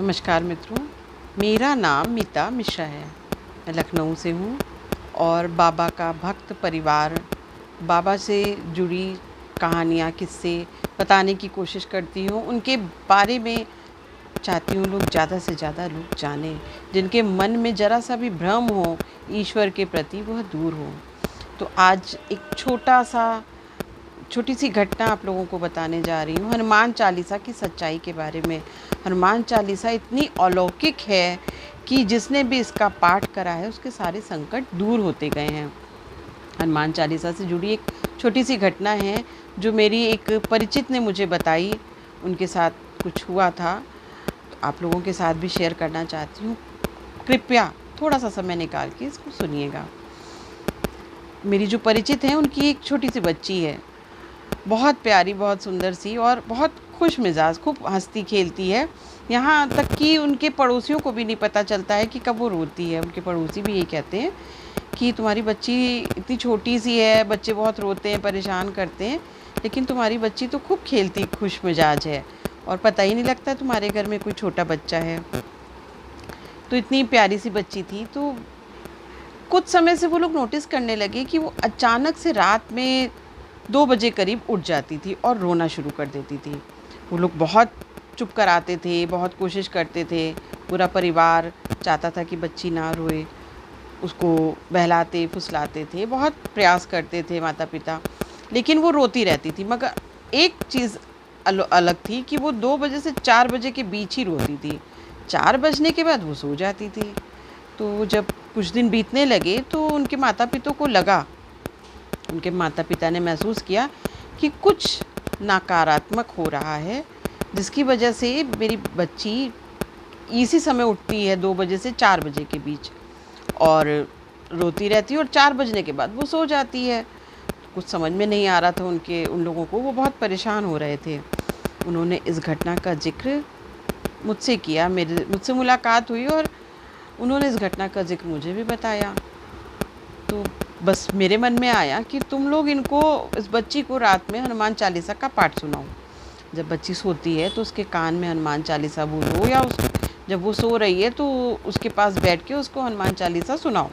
नमस्कार मित्रों, मेरा नाम मीता मिश्रा है। मैं लखनऊ से हूँ और बाबा का भक्त परिवार, बाबा से जुड़ी कहानियाँ, किस्से बताने की कोशिश करती हूँ। उनके बारे में चाहती हूँ लोग ज़्यादा से ज़्यादा लोग जानें, जिनके मन में ज़रा सा भी भ्रम हो ईश्वर के प्रति, वह दूर हो। तो आज एक छोटी सी घटना आप लोगों को बताने जा रही हूँ, हनुमान चालीसा की सच्चाई के बारे में। हनुमान चालीसा इतनी अलौकिक है कि जिसने भी इसका पाठ करा है उसके सारे संकट दूर होते गए हैं। हनुमान चालीसा से जुड़ी एक छोटी सी घटना है जो मेरी एक परिचित ने मुझे बताई। उनके साथ कुछ हुआ था, तो आप लोगों के साथ भी शेयर करना चाहती हूँ। कृपया थोड़ा सा समय निकाल के इसको सुनिएगा। मेरी जो परिचित हैं उनकी एक छोटी सी बच्ची है, बहुत प्यारी, बहुत सुंदर सी और बहुत खुश मिजाज, खूब हंसती खेलती है। यहाँ तक कि उनके पड़ोसियों को भी नहीं पता चलता है कि कब वो रोती है। उनके पड़ोसी भी यही कहते हैं कि तुम्हारी बच्ची इतनी छोटी सी है, बच्चे बहुत रोते हैं, परेशान करते हैं, लेकिन तुम्हारी बच्ची तो खूब खेलती खुश मिजाज है और पता ही नहीं लगता तुम्हारे घर में कोई छोटा बच्चा है। तो इतनी प्यारी सी बच्ची थी। तो कुछ समय से वो लोग नोटिस करने लगे कि वो अचानक से रात में 2 बजे करीब उठ जाती थी और रोना शुरू कर देती थी। वो लोग बहुत चुप कराते थे, बहुत कोशिश करते थे। पूरा परिवार चाहता था कि बच्ची ना रोए, उसको बहलाते फुसलाते थे, बहुत प्रयास करते थे माता-पिता, लेकिन वो रोती रहती थी। मगर एक चीज़ अलग थी कि वो 2 बजे से 4 बजे के बीच ही रोती थी। 4 बजने के बाद वो सो जाती थी। तो जब कुछ दिन बीतने लगे तो उनके माता-पिता ने महसूस किया कि कुछ नकारात्मक हो रहा है, जिसकी वजह से मेरी बच्ची इसी समय उठती है 2 बजे से 4 बजे के बीच और रोती रहती है और 4 बजने के बाद वो सो जाती है। कुछ समझ में नहीं आ रहा था उन लोगों को, वो बहुत परेशान हो रहे थे। उन्होंने इस घटना का ज़िक्र मुझसे किया, मुझसे मुलाकात हुई और उन्होंने इस घटना का ज़िक्र मुझे भी बताया। तो बस मेरे मन में आया कि तुम लोग इस बच्ची को रात में हनुमान चालीसा का पाठ सुनाओ। जब बच्ची सोती है तो उसके कान में हनुमान चालीसा बोलो, या जब वो सो रही है तो उसके पास बैठ के उसको हनुमान चालीसा सुनाओ।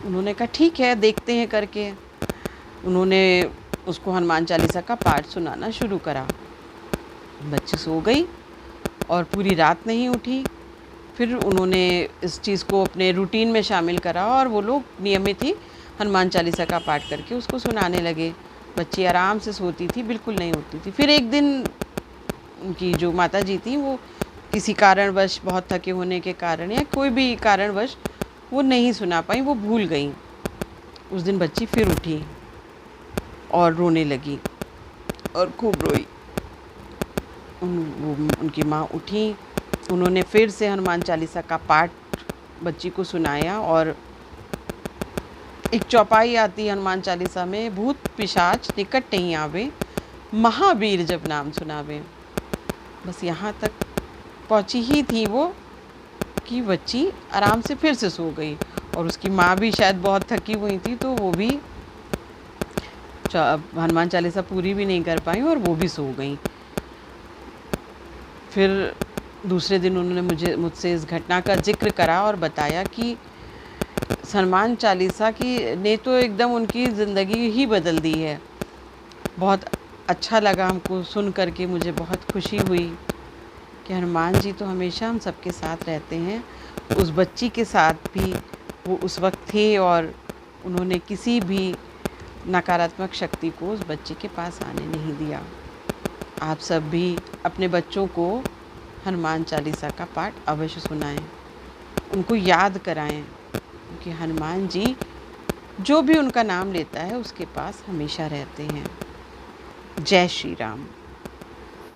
उन्होंने कहा ठीक है, देखते हैं करके। उन्होंने उसको हनुमान चालीसा का पाठ सुनाना शुरू करा। बच्ची सो गई और पूरी रात नहीं उठी। फिर उन्होंने इस चीज़ को अपने रूटीन में शामिल करा और वो लोग नियमित ही हनुमान चालीसा का पाठ करके उसको सुनाने लगे। बच्ची आराम से सोती थी, बिल्कुल नहीं उठती थी। फिर एक दिन उनकी जो माताजी थी वो किसी कारणवश, बहुत थके होने के कारण या कोई भी कारणवश, वो नहीं सुना पाई, वो भूल गई। उस दिन बच्ची फिर उठी और रोने लगी और खूब रोई। उनकी माँ उठी, उन्होंने फिर से हनुमान चालीसा का पाठ बच्ची को सुनाया और एक चौपाई आती है हनुमान चालीसा में, भूत पिशाच निकट नहीं आवे, महावीर जब नाम सुनावे। बस यहाँ तक पहुँची ही थी वो कि बच्ची आराम से फिर से सो गई और उसकी माँ भी शायद बहुत थकी हुई थी, तो वो भी हनुमान चालीसा पूरी भी नहीं कर पाई और वो भी सो गई। फिर दूसरे दिन उन्होंने मुझसे इस घटना का ज़िक्र करा और बताया कि हनुमान चालीसा की ने तो एकदम उनकी ज़िंदगी ही बदल दी है। बहुत अच्छा लगा हमको सुन कर के, मुझे बहुत खुशी हुई कि हनुमान जी तो हमेशा हम सबके साथ रहते हैं। उस बच्ची के साथ भी वो उस वक्त थे और उन्होंने किसी भी नकारात्मक शक्ति को उस बच्ची के पास आने नहीं दिया। आप सब भी अपने बच्चों को हनुमान चालीसा का पाठ अवश्य सुनाएं, उनको याद कराएं, क्योंकि हनुमान जी जो भी उनका नाम लेता है उसके पास हमेशा रहते हैं। जय श्री राम।